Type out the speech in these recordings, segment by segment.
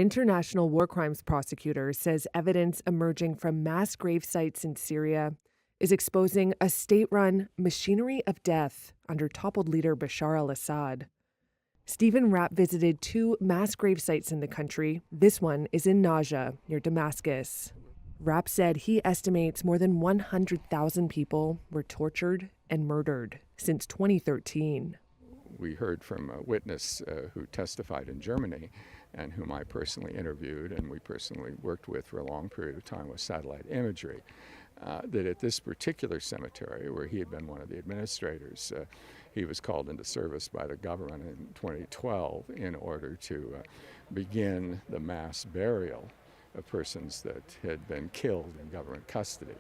international war crimes prosecutor says evidence emerging from mass grave sites in Syria is exposing a state-run machinery of death under toppled leader Bashar al-Assad. Stephen Rapp visited 2 mass grave sites in the country. This one is in Najah, near Damascus. Rapp said he estimates more than 100,000 people were tortured and murdered since 2013. We heard from a witness who testified in Germany and whom I personally interviewed and we personally worked with for a long period of time with satellite imagery, that at this particular cemetery, where he had been one of the administrators, he was called into service by the government in 2012 in order to begin the mass burial of persons that had been killed in government custody.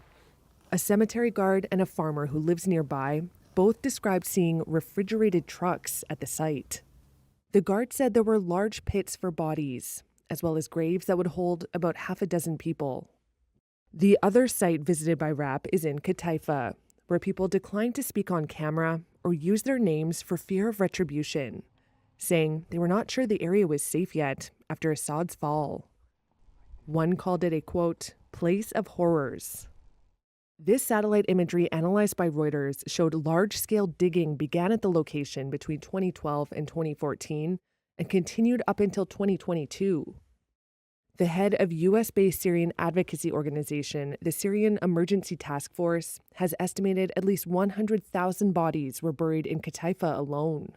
A cemetery guard and a farmer who lives nearby both described seeing refrigerated trucks at the site. The guard said there were large pits for bodies, as well as graves that would hold about half a dozen people. The other site visited by Rapp is in Qataifa, where people declined to speak on camera or use their names for fear of retribution, saying they were not sure the area was safe yet after Assad's fall. One called it a, quote, place of horrors. This satellite imagery analyzed by Reuters showed large-scale digging began at the location between 2012 and 2014 and continued up until 2022. The head of U.S.-based Syrian advocacy organization, the Syrian Emergency Task Force, has estimated at least 100,000 bodies were buried in Qataifa alone.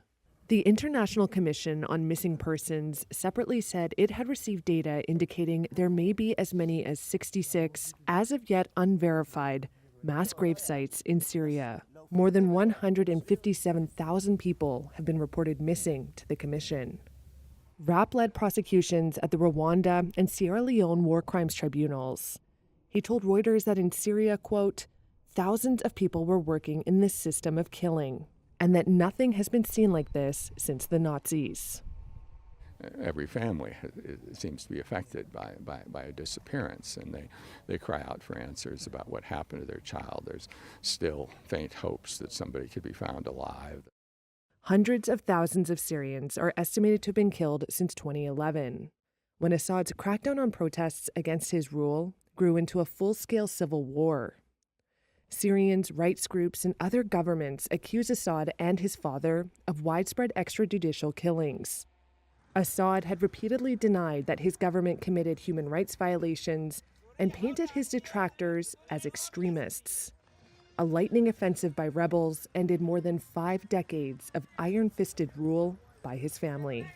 The International Commission on Missing Persons separately said it had received data indicating there may be as many as 66, as of yet unverified, mass grave sites in Syria. More than 157,000 people have been reported missing to the commission. Rapp led prosecutions at the Rwanda and Sierra Leone war crimes tribunals. He told Reuters that in Syria, quote, thousands of people were working in this system of killing, and that nothing has been seen like this since the Nazis. Every family seems to be affected by a disappearance, and they cry out for answers about what happened to their child. There's still faint hopes that somebody could be found alive. Hundreds of thousands of Syrians are estimated to have been killed since 2011, when Assad's crackdown on protests against his rule grew into a full-scale civil war. Syrians, rights groups, and other governments accuse Assad and his father of widespread extrajudicial killings. Assad had repeatedly denied that his government committed human rights violations and painted his detractors as extremists. A lightning offensive by rebels ended more than 5 decades of iron-fisted rule by his family.